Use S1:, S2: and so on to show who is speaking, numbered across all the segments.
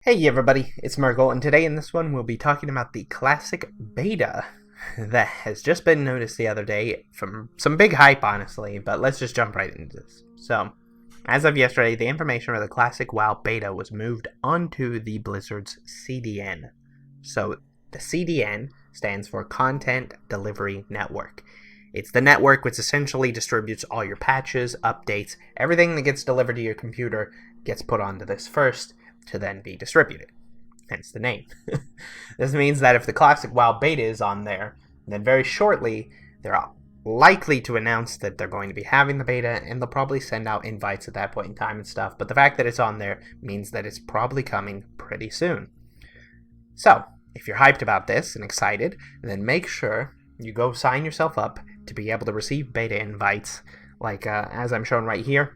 S1: Hey everybody, it's Mergle, and today in this one we'll be talking about the classic beta that has just been noticed the other day from some big hype, honestly, but let's just jump right into this. So, as of yesterday, the information for the classic WoW beta was moved onto the Blizzard's CDN. So, the CDN stands for Content Delivery Network. It's the network which essentially distributes all your patches, updates, everything that gets delivered to your computer gets put onto this first, to then be distributed, hence the name. This means that if the classic WoW beta is on there, then very shortly they're likely to announce that they're going to be having the beta, and they'll probably send out invites at that point in time and stuff, but the fact that it's on there means that it's probably coming pretty soon. So, if you're hyped about this and excited, then make sure you go sign yourself up to be able to receive beta invites, like as I'm showing right here.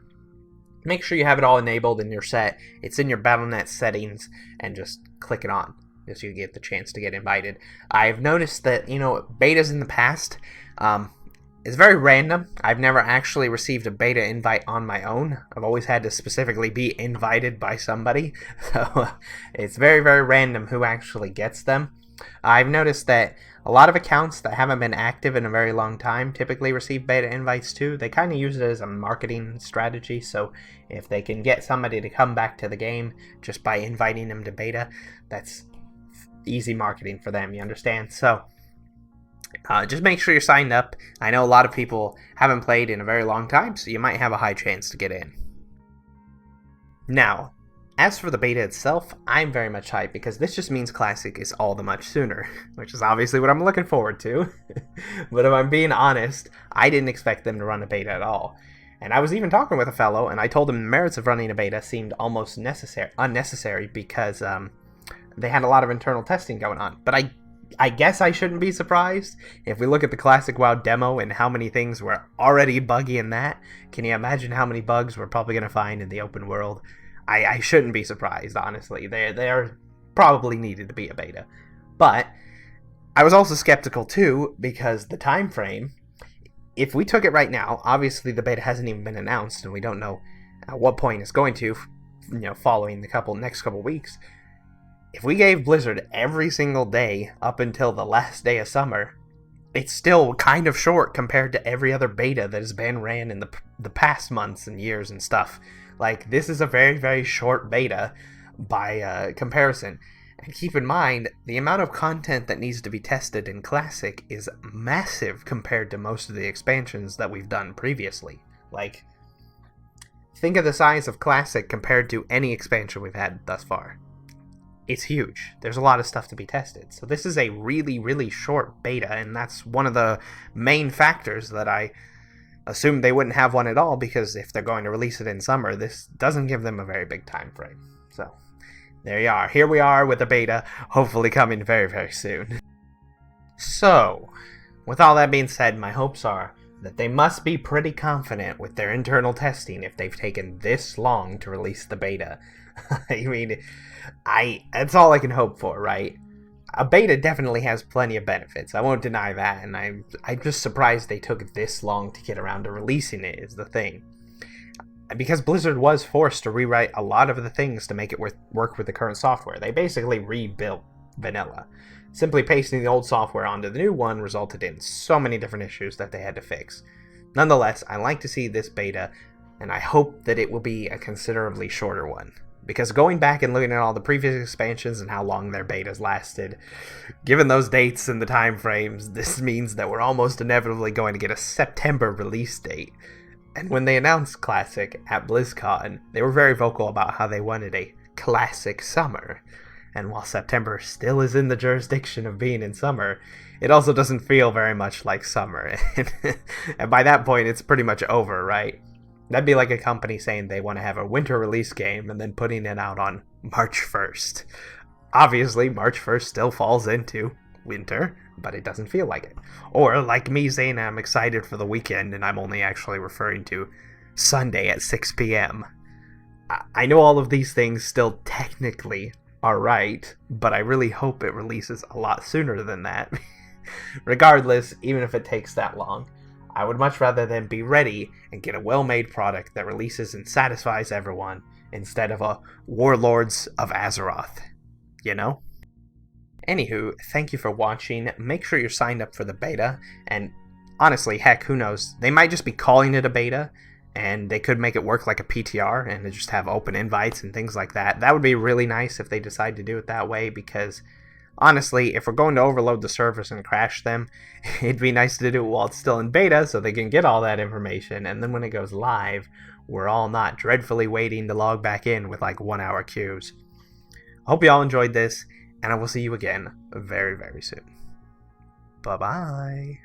S1: Make sure you have it all enabled in your set. It's in your Battle.net settings, and just click it on so you get the chance to get invited. I've noticed that, betas in the past, it's very random. I've never actually received a beta invite on my own. I've always had to specifically be invited by somebody. So it's very, very random who actually gets them. I've noticed that a lot of accounts that haven't been active in a very long time typically receive beta invites too. They kind of use it as a marketing strategy, so if they can get somebody to come back to the game just by inviting them to beta, that's easy marketing for them, you understand? So just make sure you're signed up. I know a lot of people haven't played in a very long time, so you might have a high chance to get in. Now, as for the beta itself, I'm very much hyped because this just means Classic is all the much sooner, which is obviously what I'm looking forward to. But if I'm being honest, I didn't expect them to run a beta at all. And I was even talking with a fellow, and I told him the merits of running a beta seemed almost unnecessary because they had a lot of internal testing going on. But I guess I shouldn't be surprised. If we look at the Classic WoW demo and how many things were already buggy in that, can you imagine how many bugs we're probably going to find in the open world? I shouldn't be surprised, honestly. They're probably needed to be a beta. But I was also skeptical too, because the time frame, if we took it right now, obviously the beta hasn't even been announced, and we don't know at what point it's going to, following the next couple weeks. If we gave Blizzard every single day up until the last day of summer, it's still kind of short compared to every other beta that has been ran in the past months and years and stuff. Like, this is a very, very short beta by comparison. And keep in mind, the amount of content that needs to be tested in Classic is massive compared to most of the expansions that we've done previously. Like, think of the size of Classic compared to any expansion we've had thus far. It's huge. There's a lot of stuff to be tested. So this is a really, really short beta, and that's one of the main factors that I assumed they wouldn't have one at all, because if they're going to release it in summer, this doesn't give them a very big time frame. So there you are. Here we are with the beta, hopefully coming very, very soon. So, with all that being said, my hopes are that they must be pretty confident with their internal testing if they've taken this long to release the beta. I mean, that's all I can hope for, right? A beta definitely has plenty of benefits. I won't deny that, and I'm just surprised they took this long to get around to releasing it, is the thing. Because Blizzard was forced to rewrite a lot of the things to make it work with the current software. They basically rebuilt vanilla. Simply pasting the old software onto the new one resulted in so many different issues that they had to fix. Nonetheless, I like to see this beta, and I hope that it will be a considerably shorter one. Because going back and looking at all the previous expansions and how long their betas lasted, given those dates and the time frames, this means that we're almost inevitably going to get a September release date. And when they announced Classic at BlizzCon, they were very vocal about how they wanted a Classic summer. And while September still is in the jurisdiction of being in summer, it also doesn't feel very much like summer. And by that point, it's pretty much over, right? That'd be like a company saying they want to have a winter release game and then putting it out on March 1st. Obviously, March 1st still falls into winter, but it doesn't feel like it. Or like me saying I'm excited for the weekend and I'm only actually referring to Sunday at 6 p.m. I know all of these things still technically are right, but I really hope it releases a lot sooner than that. Regardless, even if it takes that long, I would much rather than be ready and get a well-made product that releases and satisfies everyone, instead of a Warlords of Azeroth, you know? Anywho, thank you for watching. Make sure you're signed up for the beta, and honestly, heck, who knows? They might just be calling it a beta, and they could make it work like a PTR and just have open invites and things like that. That would be really nice if they decide to do it that way, because honestly, if we're going to overload the servers and crash them, it'd be nice to do it while it's still in beta so they can get all that information, and then when it goes live, we're all not dreadfully waiting to log back in with like 1 hour queues. Hope you all enjoyed this, and I will see you again very, very soon. Bye-bye.